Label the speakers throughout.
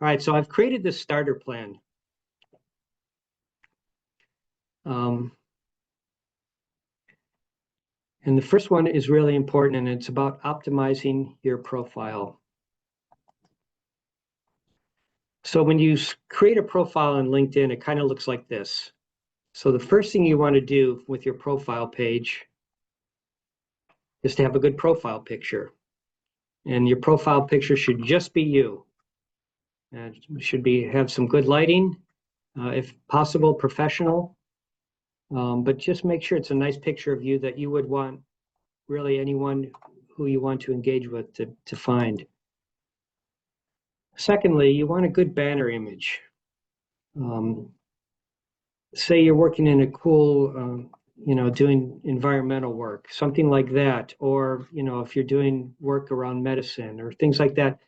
Speaker 1: All right, so I've created this starter plan. And the first one is really important, and it's about optimizing your profile. So when you create a profile on LinkedIn, it kind of looks like this. So the first thing you want to do with your profile page is to have a good profile picture. And your profile picture should just be you. And it should have some good lighting, if possible, professional. But just make sure it's a nice picture of you that you would want really anyone who you want to engage with to find. Secondly, you want a good banner image. Say you're working in a cool, doing environmental work, something like that, or, if you're doing work around medicine or things like that,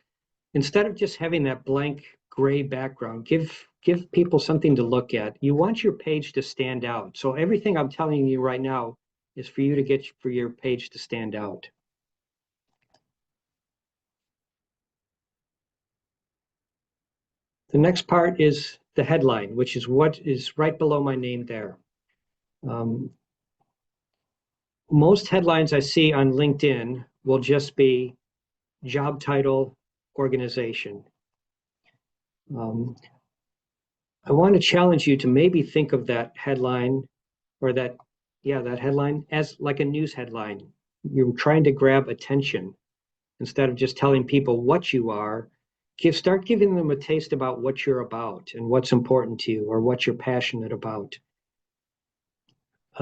Speaker 1: instead of just having that blank gray background, give people something to look at. You want your page to stand out. So everything I'm telling you right now is for you to get for your page to stand out. The next part is the headline, which is what is right below my name there. Most headlines I see on LinkedIn will just be job title, organization. I want to challenge you to maybe think of that headline or that headline as like a news headline. You're trying to grab attention instead of just telling people what you are. Start giving them a taste about what you're about and what's important to you or what you're passionate about.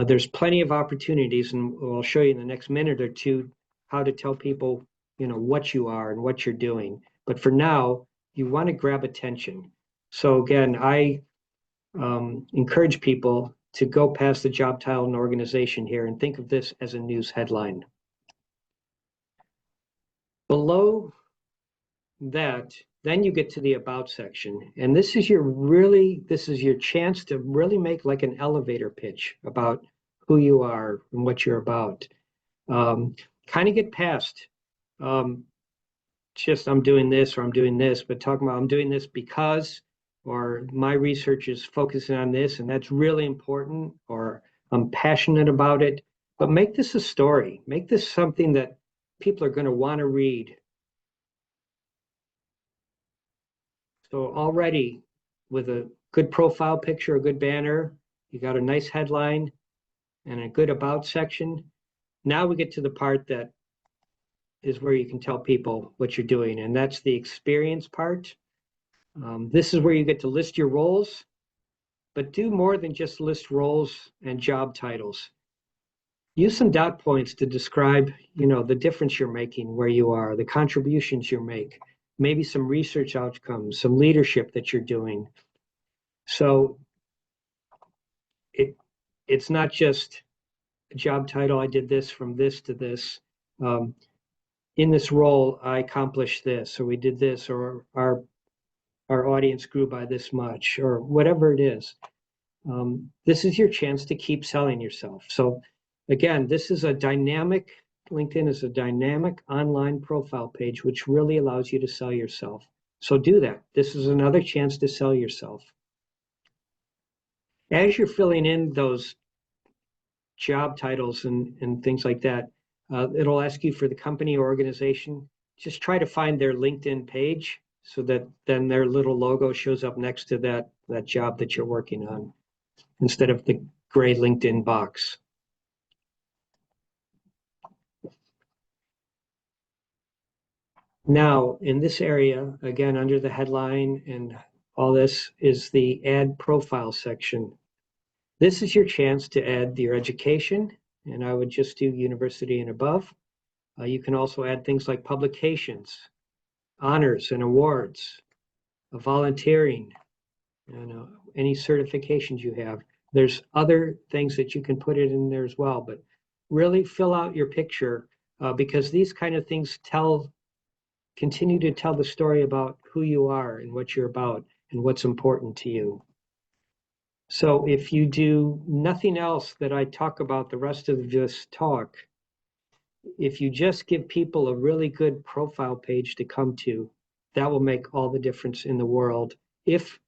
Speaker 1: There's plenty of opportunities, and I'll show you in the next minute or two how to tell people, what you are and what you're doing. But for now, you want to grab attention. So again, I encourage people to go past the job title and organization here and think of this as a news headline. Below that, then you get to the about section. And this is your chance to really make like an elevator pitch about who you are and what you're about. Kind of get past just I'm doing this or I'm doing this, but talking about I'm doing this because, or my research is focusing on this and that's really important, or I'm passionate about it. But make this a story. Make this something that people are going to want to read. So already with a good profile picture, a good banner, you got a nice headline and a good about section. Now we get to the part that is where you can tell people what you're doing, and that's the experience part. This is where you get to list your roles, but do more than just list roles and job titles. Use some dot points to describe, the difference you're making where you are, the contributions you make, maybe some research outcomes, some leadership that you're doing. So it's not just a job title, I did this from this to this. In this role, I accomplished this, or we did this, or our audience grew by this much, or whatever it is. This is your chance to keep selling yourself. So again, LinkedIn is a dynamic online profile page, which really allows you to sell yourself. So do that. This is another chance to sell yourself. As you're filling in those job titles and things like that, it'll ask you for the company or organization. Just try to find their LinkedIn page so that then their little logo shows up next to that job that you're working on, instead of the gray LinkedIn box. Now, in this area, again, under the headline and all this is the add profile section. This is your chance to add your education, and I would just do university and above. You can also add things like publications, honors and awards, volunteering, any certifications you have. There's other things that you can put it in there as well, but really fill out your picture because these kind of things continue to tell the story about who you are and what you're about and what's important to you. So if you do nothing else that I talk about the rest of this talk, if you just give people a really good profile page to come to, that will make all the difference in the world if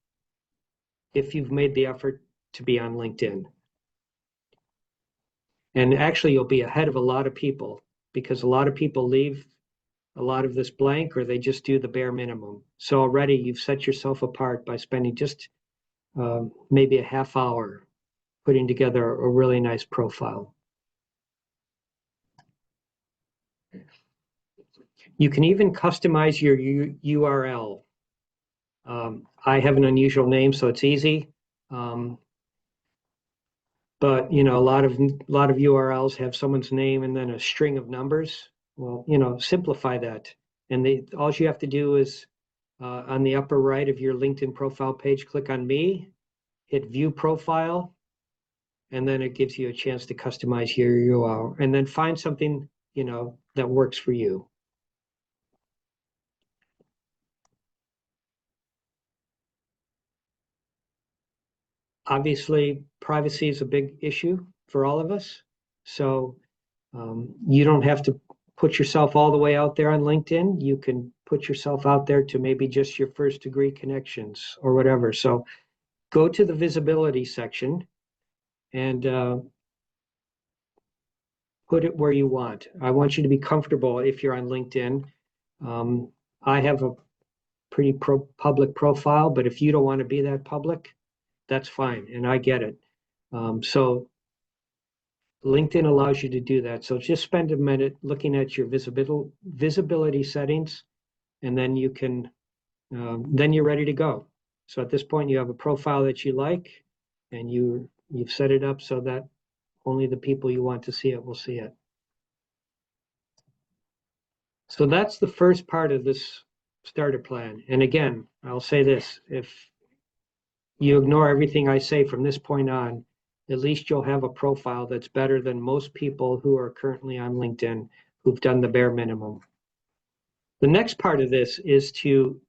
Speaker 1: you've made the effort to be on LinkedIn. And actually, you'll be ahead of a lot of people, because a lot of people leave a lot of this blank, or they just do the bare minimum. So already you've set yourself apart by spending just maybe a half hour putting together a really nice profile. You can even customize your URL. I have an unusual name, so it's easy. But a lot of URLs have someone's name and then a string of numbers. Well, simplify that. And all you have to do is on the upper right of your LinkedIn profile page, click on me, hit view profile, and then it gives you a chance to customize your URL, and then find something that works for you. Obviously, privacy is a big issue for all of us. So you don't have to put yourself all the way out there on LinkedIn. You can put yourself out there to maybe just your first degree connections or whatever. So go to the visibility section and put it where you want. I want you to be comfortable if you're on LinkedIn. I have a pretty public profile, but if you don't want to be that public, that's fine, and I get it. So LinkedIn allows you to do that. So just spend a minute looking at your visibility settings, and then you can, then you're ready to go. So at this point, you have a profile that you like, and you've set it up so that only the people you want to see it will see it. So that's the first part of this starter plan. And again, I'll say this: if you ignore everything I say from this point on, at least you'll have a profile that's better than most people who are currently on LinkedIn who've done the bare minimum. The next part of this is to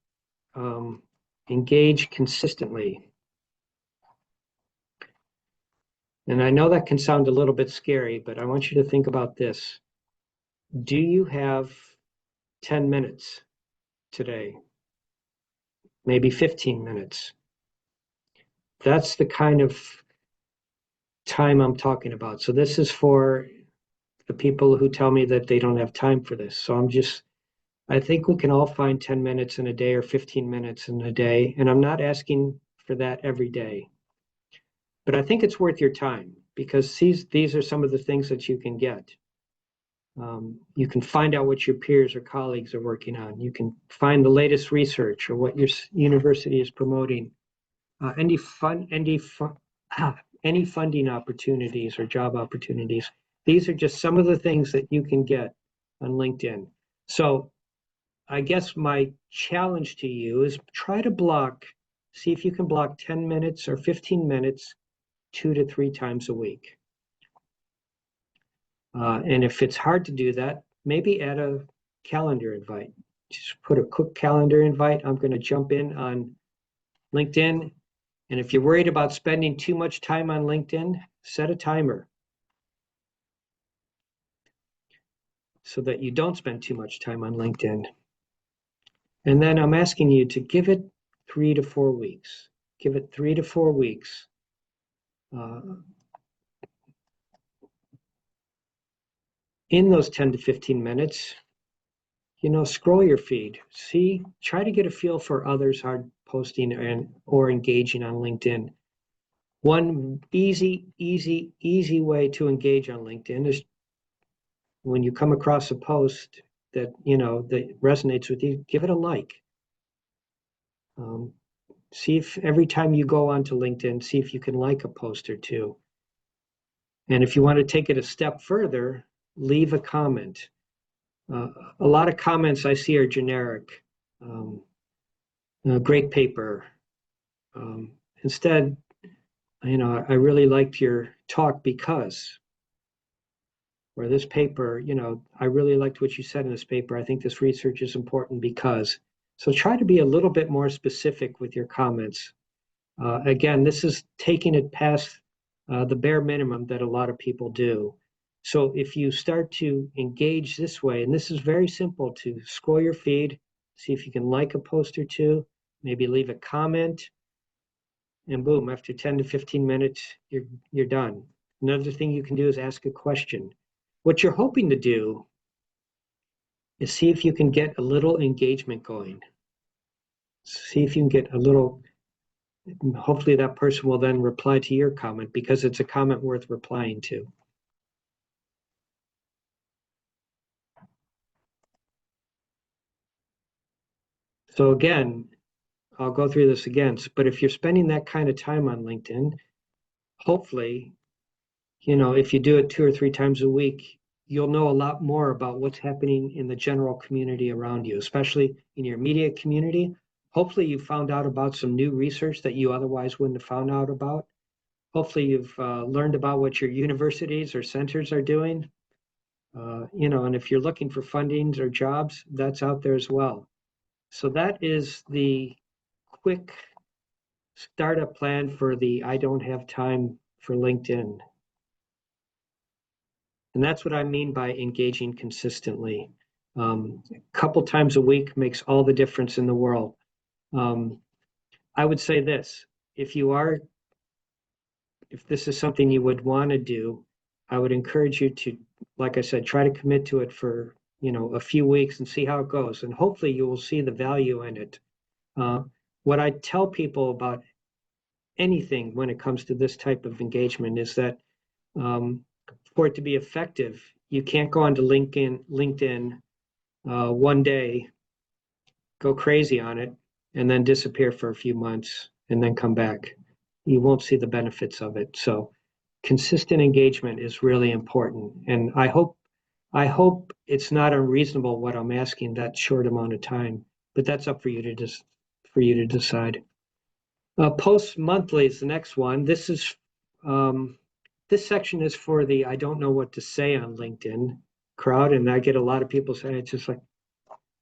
Speaker 1: engage consistently. And I know that can sound a little bit scary, but I want you to think about this. Do you have 10 minutes today? Maybe 15 minutes? That's the kind of time I'm talking about. So this is for the people who tell me that they don't have time for this. So I think we can all find 10 minutes in a day or 15 minutes in a day. And I'm not asking for that every day. But I think it's worth your time, because these are some of the things that you can get. You can find out what your peers or colleagues are working on. You can find the latest research or what your university is promoting. Any funding opportunities or job opportunities. These are just some of the things that you can get on LinkedIn. So I guess my challenge to you is try to see if you can block 10 minutes or 15 minutes 2 to 3 times a week. And if it's hard to do that, maybe add a calendar invite. Just put a quick calendar invite. I'm going to jump in on LinkedIn. And if you're worried about spending too much time on LinkedIn, set a timer so that you don't spend too much time on LinkedIn. And then I'm asking you to give it 3 to 4 weeks. Give it 3 to 4 weeks. In those 10 to 15 minutes, scroll your feed. Try to get a feel for others are posting or engaging on LinkedIn. One easy way to engage on LinkedIn is when you come across a post that that resonates with you, give it a like. See if every time you go onto LinkedIn, see if you can like a post or two. And if you want to take it a step further, leave a comment. A lot of comments I see are generic. Great paper. Instead, I really liked your talk because, or this paper, I really liked what you said in this paper. I think this research is important because. So try to be a little bit more specific with your comments. Again, this is taking it past the bare minimum that a lot of people do. So if you start to engage this way, and this is very simple, to scroll your feed, see if you can like a post or two, maybe leave a comment, and boom, after 10 to 15 minutes, you're done. Another thing you can do is ask a question. What you're hoping to do is see if you can get a little engagement going. See if you can get a little, hopefully that person will then reply to your comment because it's a comment worth replying to. So again, I'll go through this again, but if you're spending that kind of time on LinkedIn, hopefully, if you do it 2 or 3 times a week, you'll know a lot more about what's happening in the general community around you, especially in your immediate community. Hopefully you found out about some new research that you otherwise wouldn't have found out about. Hopefully you've learned about what your universities or centers are doing. And if you're looking for fundings or jobs, that's out there as well. So that is the quick startup plan for the I don't have time for LinkedIn. And that's what I mean by engaging consistently. A couple times a week makes all the difference in the world. I would say this, if this is something you would want to do, I would encourage you to, like I said, try to commit to it for, a few weeks and see how it goes. And hopefully you will see the value in it. What I tell people about anything when it comes to this type of engagement is that for it to be effective, you can't go onto LinkedIn one day, go crazy on it, and then disappear for a few months and then come back. You won't see the benefits of it. So consistent engagement is really important. And I hope it's not unreasonable what I'm asking that short amount of time, but that's up for you to decide. Post monthly is the next one. This section is for the I don't know what to say on LinkedIn crowd, and I get a lot of people saying it's just like,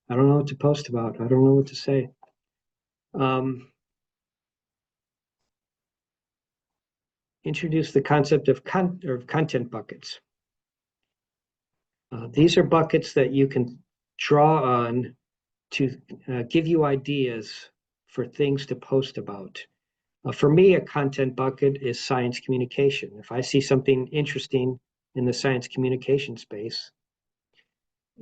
Speaker 1: I don't know what to post about. I don't know what to say. Introduce the concept of content buckets. These are buckets that you can draw on to give you ideas for things to post about. For me, a content bucket is science communication. If I see something interesting in the science communication space,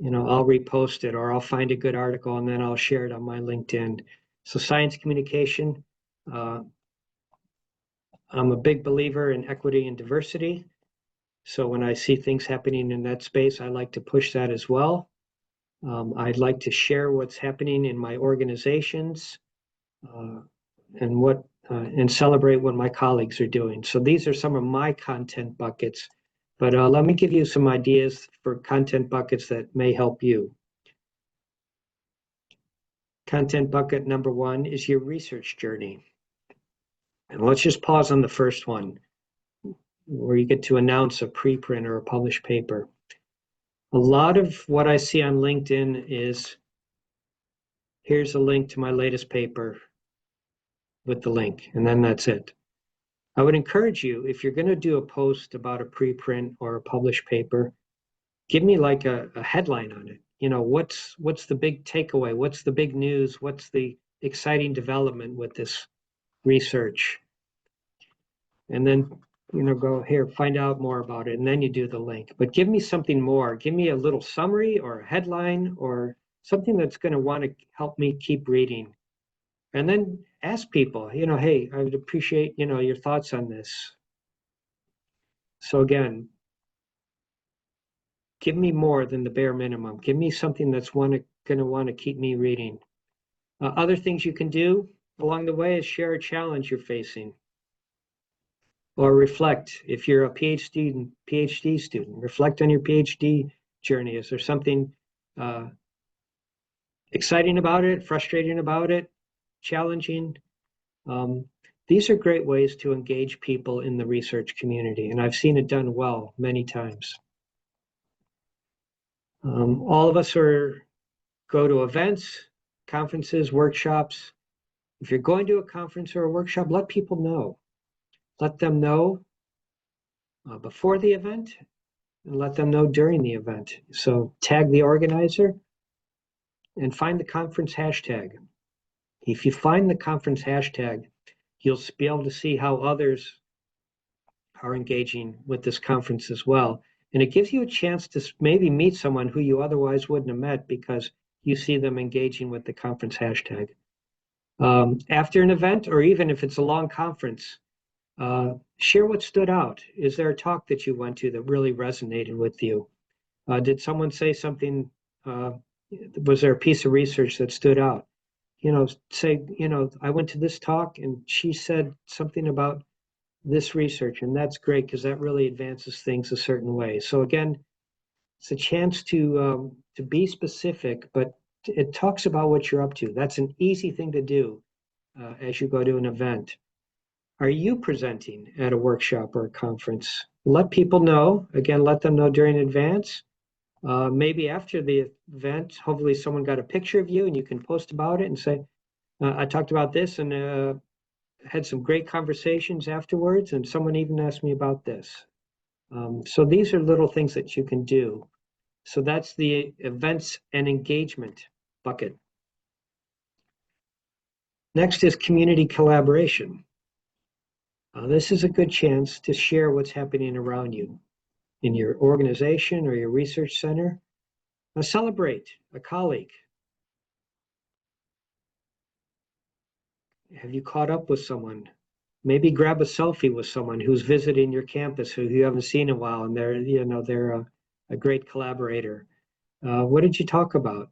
Speaker 1: I'll repost it or I'll find a good article and then I'll share it on my LinkedIn. So science communication, I'm a big believer in equity and diversity. So when I see things happening in that space, I like to push that as well. I'd like to share what's happening in my organizations and celebrate what my colleagues are doing. So these are some of my content buckets, but let me give you some ideas for content buckets that may help you. Content bucket number 1 is your research journey. And let's just pause on the first one, where you get to announce a preprint or a published paper. A lot of what I see on LinkedIn is, here's a link to my latest paper with the link, and then that's it. I would encourage you, if you're going to do a post about a preprint or a published paper, give me like a headline on it. What's the big takeaway? What's the big news? What's the exciting development with this research? And then, go here, find out more about it, and then you do the link. But give me something more. Give me a little summary or a headline or something that's going to want to help me keep reading. And then ask people, hey, I would appreciate, your thoughts on this. So again, give me more than the bare minimum. Give me something that's going to want to keep me reading. Other things you can do along the way is share a challenge you're facing. Or reflect. If you're a PhD student, reflect on your PhD journey. Is there something exciting about it, frustrating about it, challenging? These are great ways to engage people in the research community, and I've seen it done well many times. All of us go to events, conferences, workshops. If you're going to a conference or a workshop, let people know. Let them know before the event and let them know during the event. So tag the organizer and find the conference hashtag. If you find the conference hashtag, you'll be able to see how others are engaging with this conference as well. And it gives you a chance to maybe meet someone who you otherwise wouldn't have met because you see them engaging with the conference hashtag. After an event, or even if it's a long conference, share what stood out. Is there a talk that you went to that really resonated with you? Did someone say something? Was there a piece of research that stood out? Say, I went to this talk and she said something about this research, and that's great because that really advances things a certain way. So again, it's a chance to be specific, but it talks about what you're up to. That's an easy thing to do as you go to an event. Are you presenting at a workshop or a conference? Let people know. Again, let them know during advance. Maybe after the event, hopefully someone got a picture of you and you can post about it and say, I talked about this and had some great conversations afterwards, and someone even asked me about this. So these are little things that you can do. So that's the events and engagement bucket. Next is community collaboration. This is a good chance to share what's happening around you in your organization or your research center. Celebrate a colleague. Have you caught up with someone? Maybe grab a selfie with someone who's visiting your campus who you haven't seen in a while, and they're a great collaborator. What did you talk about?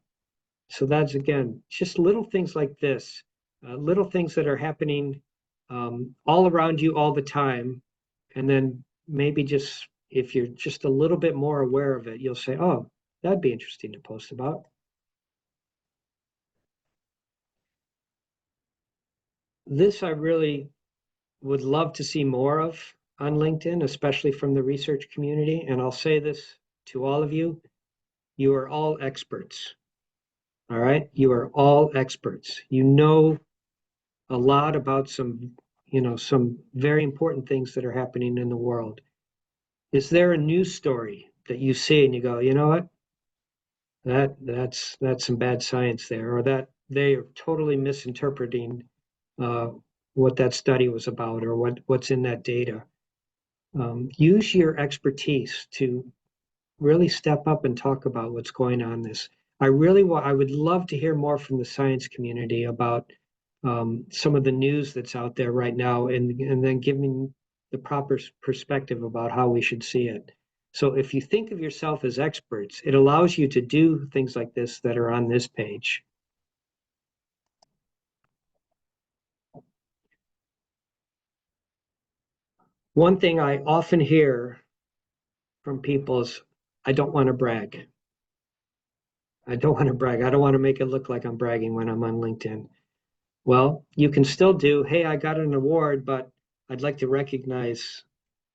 Speaker 1: So that's, again, just little things like this, little things that are happening all around you all the time. And then maybe just, if you're just a little bit more aware of it, you'll say, oh, that'd be interesting to post about. This I really would love to see more of on LinkedIn, especially from the research community. And I'll say this to all of you, you are all experts. All right, you are all experts. You know a lot about some very important things that are happening in the world. Is there a news story that you see and you go, you know what? That's some bad science there, or that they are totally misinterpreting what that study was about, or what's in that data. Use your expertise to really step up and talk about what's going on this. I would love to hear more from the science community about some of the news that's out there right now, and then giving the proper perspective about how we should see it. So if you think of yourself as experts, it allows you to do things like this that are on this page. One thing I often hear from people is, I don't want to brag. I don't want to brag. I don't want to make it look like I'm bragging when I'm on LinkedIn. Well, you can still do, hey, I got an award, but I'd like to recognize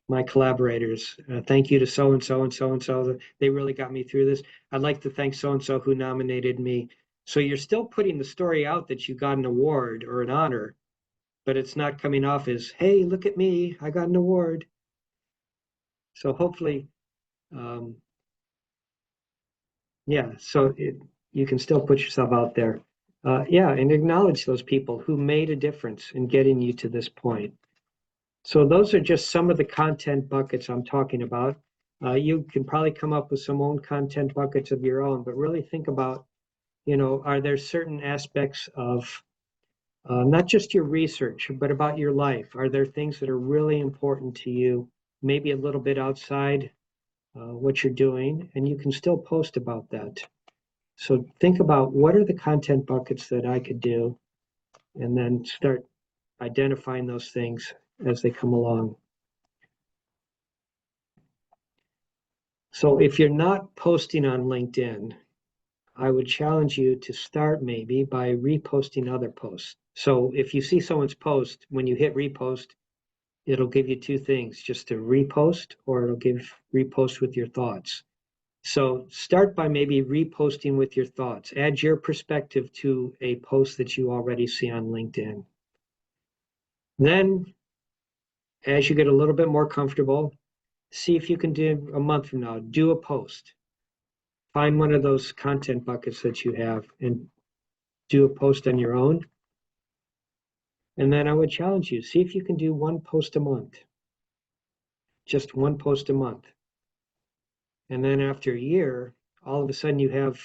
Speaker 1: my collaborators. Thank you to so-and-so and so-and-so. They really got me through this. I'd like to thank so-and-so who nominated me. So you're still putting the story out that you got an award or an honor, but it's not coming off as, hey, look at me, I got an award. So hopefully, you can still put yourself out there. And acknowledge those people who made a difference in getting you to this point. So those are just some of the content buckets I'm talking about. You can probably come up with some own content buckets of your own, but really think about, are there certain aspects of not just your research, but about your life? Are there things that are really important to you, maybe a little bit outside what you're doing, and you can still post about that? So think about, what are the content buckets that I could do, and then start identifying those things as they come along. So if you're not posting on LinkedIn, I would challenge you to start maybe by reposting other posts. So if you see someone's post, when you hit repost, it'll give you two things, just to repost, or it'll give repost with your thoughts. So start by maybe reposting with your thoughts. Add your perspective to a post that you already see on LinkedIn. Then, as you get a little bit more comfortable, see if you can do, a month from now, do a post. find one of those content buckets that you have and do a post on your own. And then I would challenge you, see if you can do one post a month. Just one post a month. And then after a year, all of a sudden you have,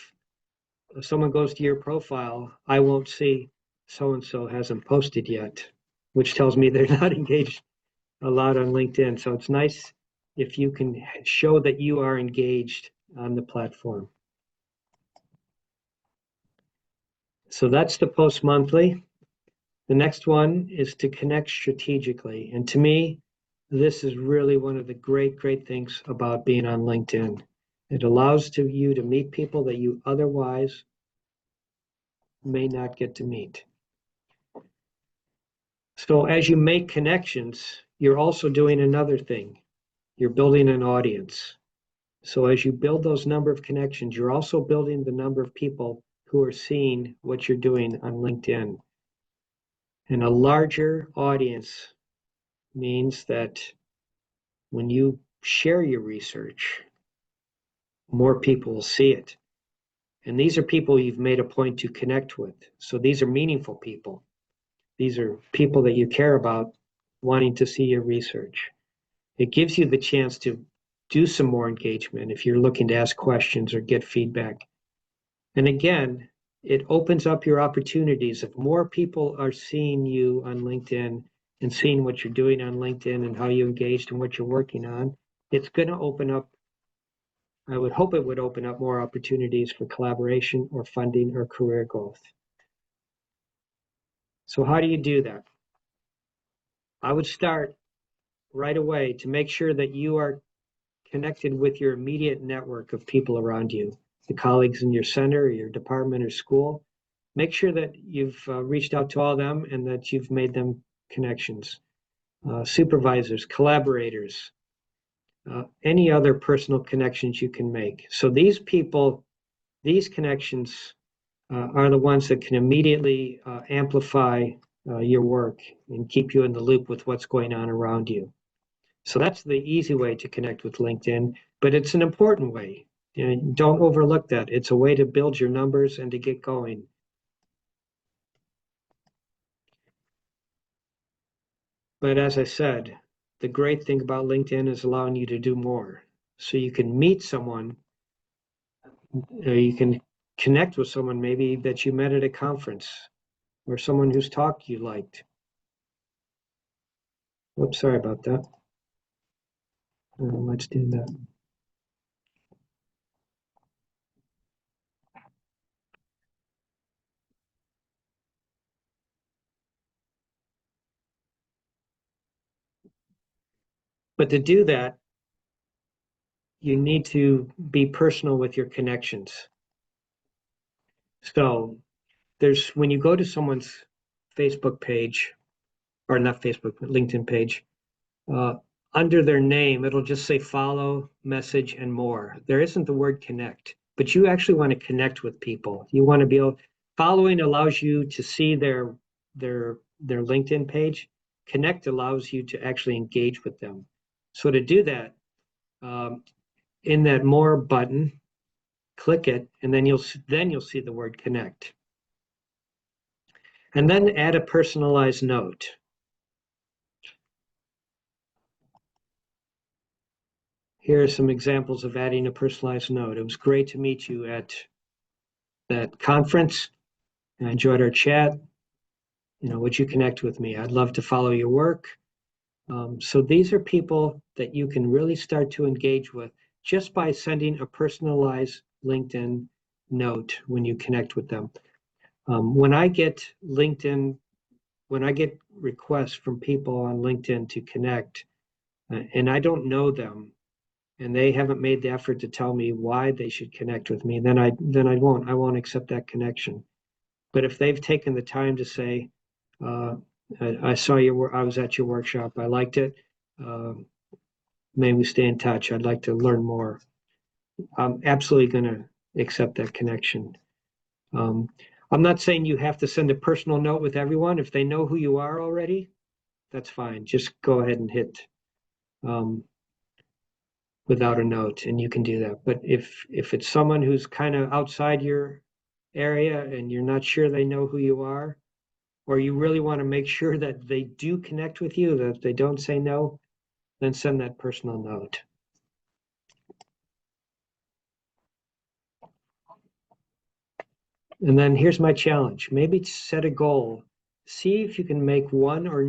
Speaker 1: if someone goes to your profile, I won't see so-and-so hasn't posted yet, which tells me they're not engaged a lot on LinkedIn. So it's nice if you can show that you are engaged on the platform. So that's the post monthly. The next one is to connect strategically. And to me, this is really one of the great things about being on LinkedIn. It allows you to meet people that you otherwise may not get to meet. So as you make connections, you're also doing another thing. You're building an audience. So as you build those number of connections, you're also building the number of people who are seeing what you're doing on LinkedIn. And a larger audience means that when you share your research, more people will see it. And these are people you've made a point to connect with. So these are meaningful people. These are people that you care about wanting to see your research. It gives you the chance to do some more engagement if you're looking to ask questions or get feedback. And again, it opens up your opportunities. If more people are seeing you on LinkedIn and seeing what you're doing on LinkedIn and how you engaged and what you're working on, it's going to open up, I would hope it would open up more opportunities for collaboration or funding or career growth. So how do you do that? I would start right away to make sure that you are connected with your immediate network of people around you, the colleagues in your center, your department or school. Make sure that you've reached out to all of them and that you've made them connections. Supervisors, collaborators, any other personal connections you can make. So these people, these connections are the ones that can immediately amplify your work and keep you in the loop with what's going on around you. So that's the easy way to connect with LinkedIn, but it's an important way. And don't overlook that. It's a way to build your numbers and to get going. But as I said, the great thing about LinkedIn is allowing you to do more. So you can meet someone, you can connect with someone maybe that you met at a conference or someone whose talk you liked. Oops, sorry about that. Let's do that. But to do that, you need to be personal with your connections. So there's, when you go to someone's Facebook page, or not Facebook, but LinkedIn page, under their name, it'll just say follow, message, and more. There isn't the word connect, but you actually want to connect with people. You want to be able, following allows you to see their LinkedIn page. Connect allows you to actually engage with them. So to do that, in that more button, click it, and then you'll see the word connect. And then add a personalized note. Here are some examples of adding a personalized note. It was great to meet you at that conference. I enjoyed our chat. Would you connect with me? I'd love to follow your work. So these are people that you can really start to engage with just by sending a personalized LinkedIn note when you connect with them. When I get requests from people on LinkedIn to connect, and I don't know them, and they haven't made the effort to tell me why they should connect with me, then I won't accept that connection. But if they've taken the time to say, I saw your work, I was at your workshop, I liked it, may we stay in touch, I'd like to learn more, I'm absolutely going to accept that connection. I'm not saying you have to send a personal note with everyone. If they know who you are already, that's fine. Just go ahead and hit without a note, and you can do that. But if it's someone who's kind of outside your area and you're not sure they know who you are, or you really want to make sure that they do connect with you, that they don't say no, then send that personal note. And then here's my challenge. Maybe set a goal. See if you can make one or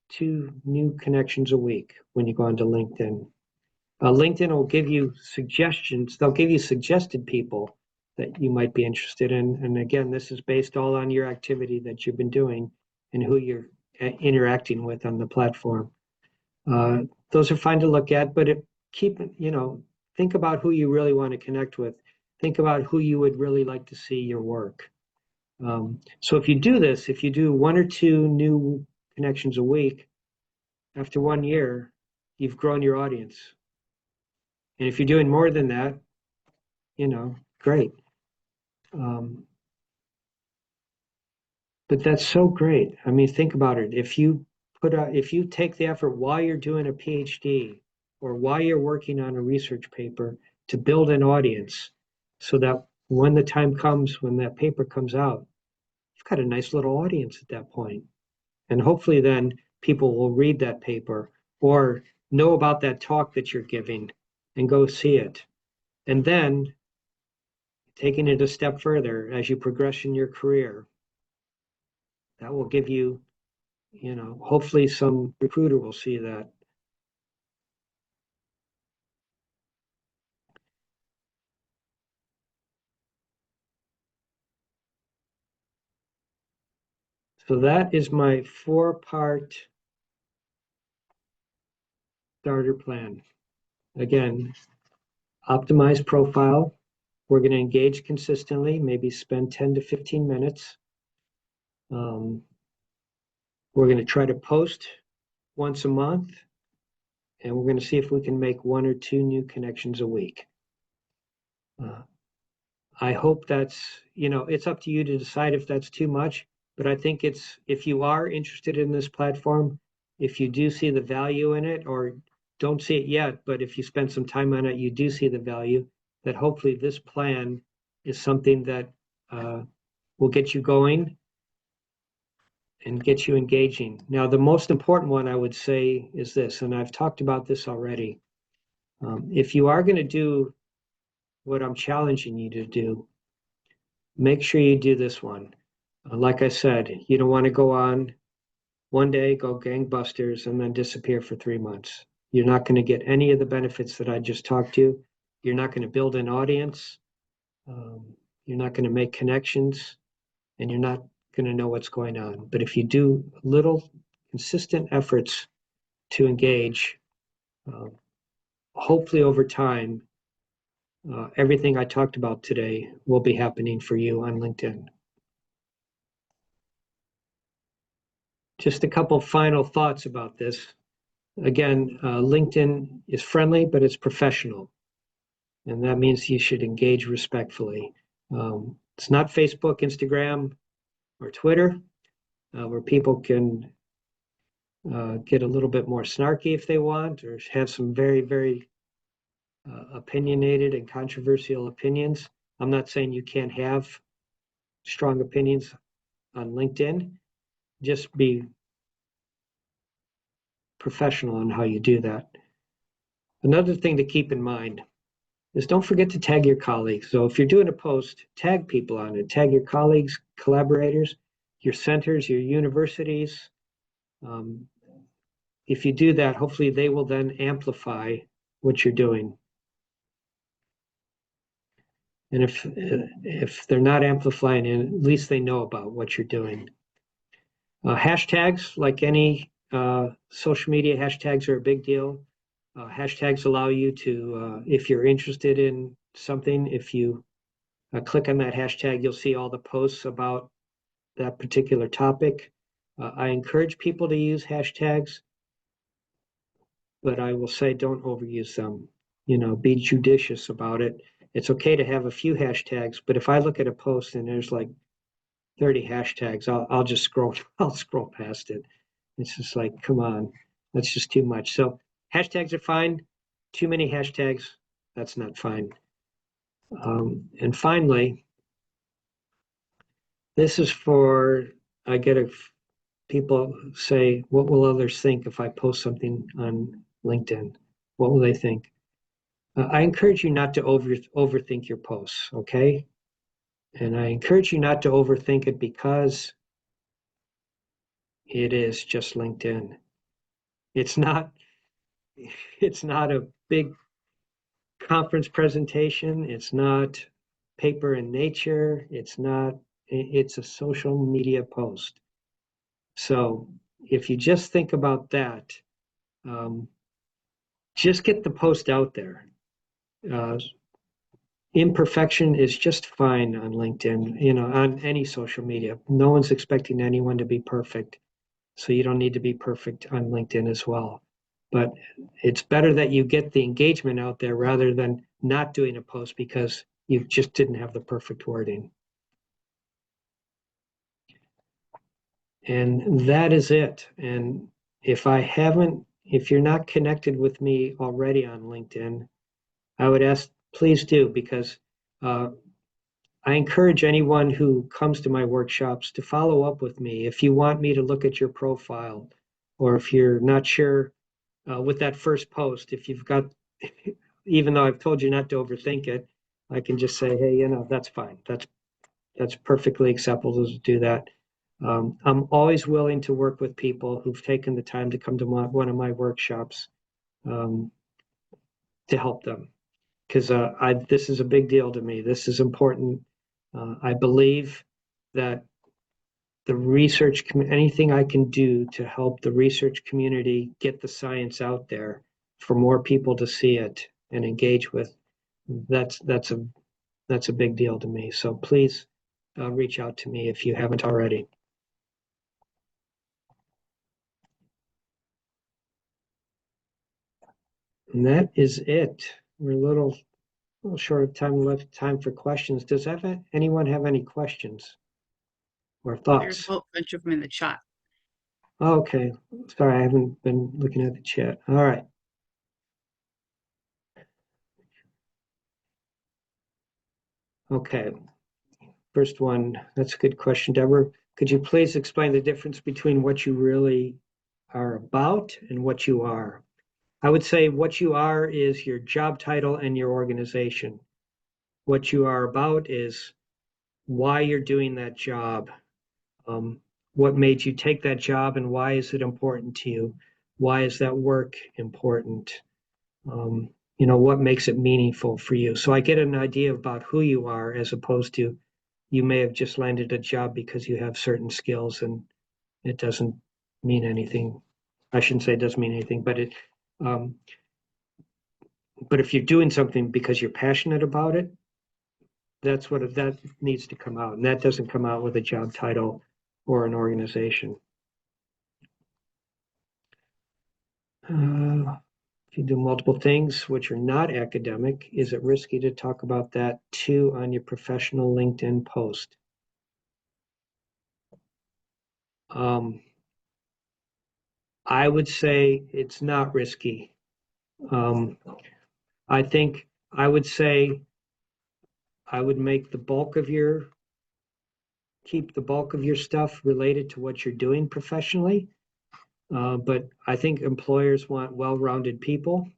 Speaker 1: two new connections a week when you go onto LinkedIn. LinkedIn will give you suggestions. They'll give you suggested people that you might be interested in. And again, this is based all on your activity that you've been doing and who you're interacting with on the platform. Those are fine to look at, but think about who you really want to connect with. Think about who you would really like to see your work. So if you do this, if you do one or two new connections a week, after 1 year, you've grown your audience. And if you're doing more than that, great. But that's so great. I mean, think about it. If you take the effort while you're doing a PhD or while you're working on a research paper to build an audience so that when the time comes, when that paper comes out, you've got a nice little audience at that point. And hopefully then people will read that paper or know about that talk that you're giving and go see it. And then taking it a step further as you progress in your career, that will give you, hopefully some recruiter will see that. So that is my 4-part starter plan. Again, optimize profile. We're going to engage consistently, maybe spend 10 to 15 minutes. We're going to try to post once a month, and we're going to see if we can make 1 or 2 new connections a week. I hope that's, it's up to you to decide if that's too much, but I think if you are interested in this platform, if you do see the value in it, or don't see it yet, but if you spend some time on it, you do see the value, that hopefully this plan is something that will get you going and get you engaging. Now, the most important one I would say is this, and I've talked about this already. If you are going to do what I'm challenging you to do, make sure you do this one. Like I said, you don't want to go on one day, go gangbusters, and then disappear for 3 months. You're not going to get any of the benefits that I just talked to. You're not going to build an audience. You're not going to make connections, and you're not going to know what's going on. But if you do little consistent efforts to engage, hopefully over time, everything I talked about today will be happening for you on LinkedIn. Just a couple final thoughts about this. Again, LinkedIn is friendly, but it's professional. And that means you should engage respectfully. It's not Facebook, Instagram, or Twitter, where people can get a little bit more snarky if they want, or have some very, very opinionated and controversial opinions. I'm not saying you can't have strong opinions on LinkedIn. Just be professional in how you do that. Another thing to keep in mind is don't forget to tag your colleagues. So if you're doing a post, tag people on it. Tag your colleagues, collaborators, your centers, your universities. If you do that, hopefully they will then amplify what you're doing. And if they're not amplifying it, at least they know about what you're doing. Hashtags, like any social media, hashtags are a big deal. Hashtags allow you to, if you're interested in something, if you click on that hashtag, you'll see all the posts about that particular topic. I encourage people to use hashtags, but I will say don't overuse them. Be judicious about it. It's okay to have a few hashtags, but if I look at a post and there's like 30 hashtags, I'll just scroll past it. It's just like, come on, that's just too much. So hashtags are fine. too many hashtags, that's not fine. And finally, this is for, I get people say, what will others think if I post something on LinkedIn? What will they think? I encourage you not to overthink your posts, okay? And I encourage you not to overthink it because it is just LinkedIn. It's not a big conference presentation. It's not paper in Nature. It's a social media post. So if you just think about that, just get the post out there. Imperfection is just fine on LinkedIn, on any social media. No one's expecting anyone to be perfect. So you don't need to be perfect on LinkedIn as well. But it's better that you get the engagement out there rather than not doing a post because you just didn't have the perfect wording. And that is it. And if you're not connected with me already on LinkedIn, I would ask, please do, because I encourage anyone who comes to my workshops to follow up with me. If you want me to look at your profile, or if you're not sure with that first post, if you've got, even though I've told you not to overthink it, I can just say, hey, that's fine. That's perfectly acceptable to do that. I'm always willing to work with people who've taken the time to come to one of my workshops to help them, because this is a big deal to me. This is important. I believe that the research, anything I can do to help the research community get the science out there for more people to see it and engage with, that's a big deal to me. So please reach out to me if you haven't already. And that is it. We're a little short of time left. Time for questions. Does anyone have any questions or thoughts?
Speaker 2: There's a bunch of them in the chat.
Speaker 1: Okay. Sorry, I haven't been looking at the chat. All right. Okay. First one, that's a good question. Deborah, could you please explain the difference between what you really are about and what you are? I would say what you are is your job title and your organization. What you are about is why you're doing that job. What made you take that job and why is it important to you? Why is that work important? What makes it meaningful for you? So I get an idea about who you are as opposed to you may have just landed a job because you have certain skills and it doesn't mean anything. I shouldn't say it doesn't mean anything, but if you're doing something because you're passionate about it, that needs to come out, and that doesn't come out with a job title or an organization. If you do multiple things which are not academic, is it risky to talk about that too on your professional LinkedIn post? I would say it's not risky. I think I would say I would make keep the bulk of your stuff related to what you're doing professionally. But I think employers want well-rounded people.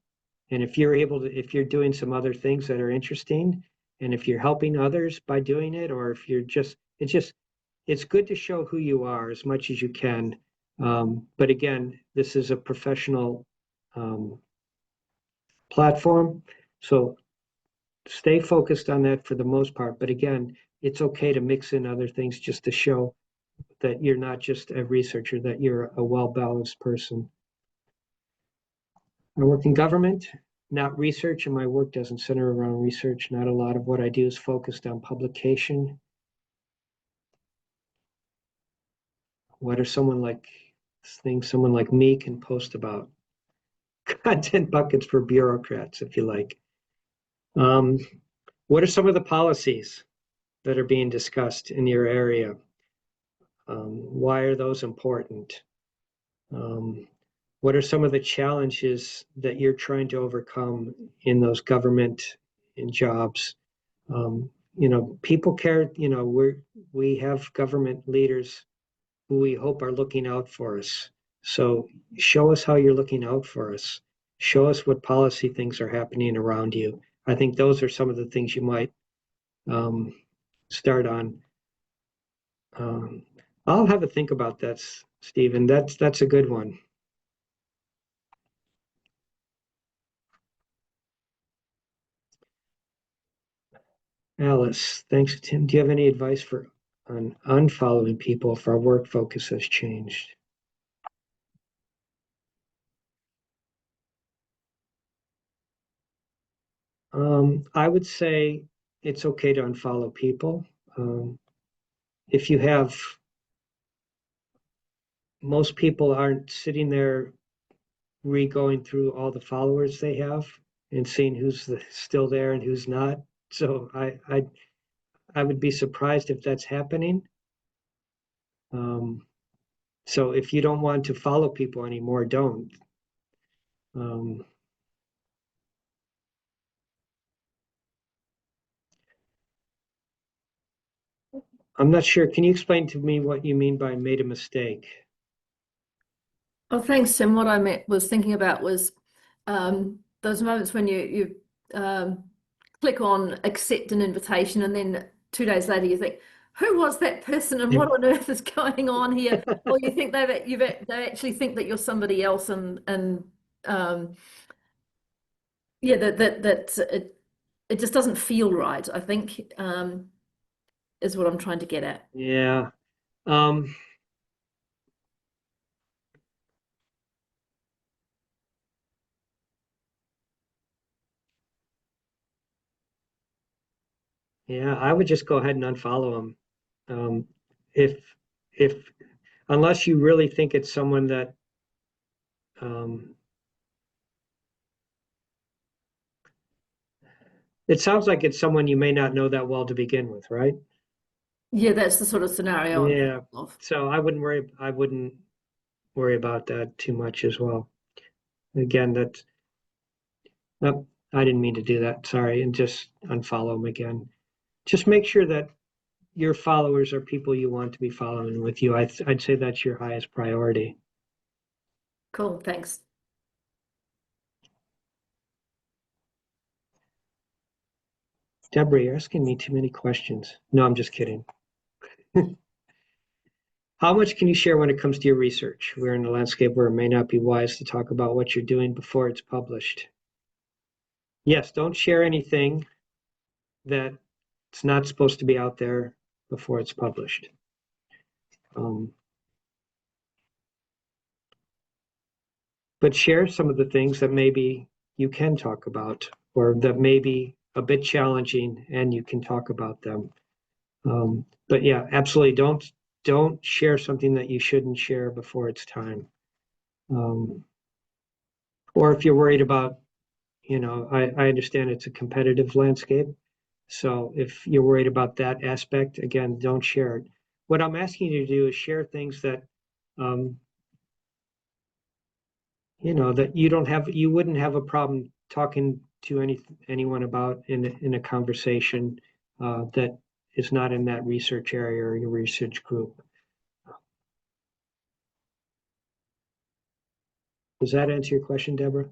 Speaker 1: And if you're doing some other things that are interesting, and if you're helping others by doing it, or if it's good to show who you are as much as you can. But again, this is a professional platform. So stay focused on that for the most part. But again, it's okay to mix in other things just to show that you're not just a researcher, that you're a well-balanced person. I work in government, not research, and my work doesn't center around research. Not a lot of what I do is focused on publication. What are someone like me can post about? Content buckets for bureaucrats, if you like. What are some of the policies that are being discussed in your area? Why are those important? What are some of the challenges that you're trying to overcome in those government and jobs? People care, we have government leaders who we hope are looking out for us. So show us how you're looking out for us. Show us what policy things are happening around you. I think those are some of the things you might start on. I'll have a think about that, Stephen. That's a good one. Alice, thanks, Tim. Do you have any advice on unfollowing people if our work focus has changed? I would say it's okay to unfollow people. If you have, most people aren't sitting there re-going through all the followers they have and seeing who's still there and who's not. So I would be surprised if that's happening. So if you don't want to follow people anymore, don't. I'm not sure. Can you explain to me what you mean by made a mistake?
Speaker 2: Oh, thanks, Tim. What I was thinking about was those moments when you click on accept an invitation, and then 2 days later you think, who was that person and what on earth is going on here? Or you think they actually think that you're somebody else, and yeah, that it just doesn't feel right, I think, is what I'm trying to get at.
Speaker 1: Yeah. Yeah, I would just go ahead and unfollow them. If unless you really think it's someone that it sounds like it's someone you may not know that well to begin with, right?
Speaker 2: Yeah, that's the sort of scenario I'm
Speaker 1: Yeah.
Speaker 2: thinking of.
Speaker 1: So I wouldn't worry about that too much as well. Again, I didn't mean to do that. Sorry, and just unfollow them again. Just make sure that your followers are people you want to be following with you. I'd say that's your highest priority.
Speaker 2: Cool, thanks.
Speaker 1: Deborah, you're asking me too many questions. No, I'm just kidding. How much can you share when it comes to your research? We're in a landscape where it may not be wise to talk about what you're doing before it's published. Yes, don't share anything that it's not supposed to be out there before it's published. But share some of the things that maybe you can talk about, or that may be a bit challenging and you can talk about them. But yeah, absolutely don't share something that you shouldn't share before it's time. Or if you're worried about, I understand it's a competitive landscape. So if you're worried about that aspect, again, don't share it. What I'm asking you to do is share things that, that you wouldn't have a problem talking to anyone about in a conversation that is not in that research area or your research group. Does that answer your question, Deborah?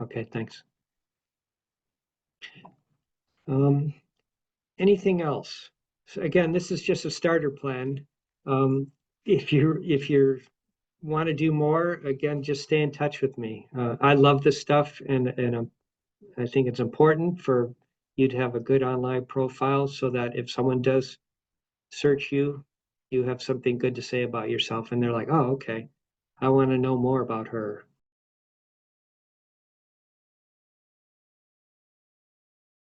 Speaker 1: Okay, thanks. Anything else? So again, this is just a starter plan. If you want to do more, again, just stay in touch with me. I love this stuff, and I think it's important for you to have a good online profile so that if someone does search you, you have something good to say about yourself, and they're like, oh, okay, I want to know more about her.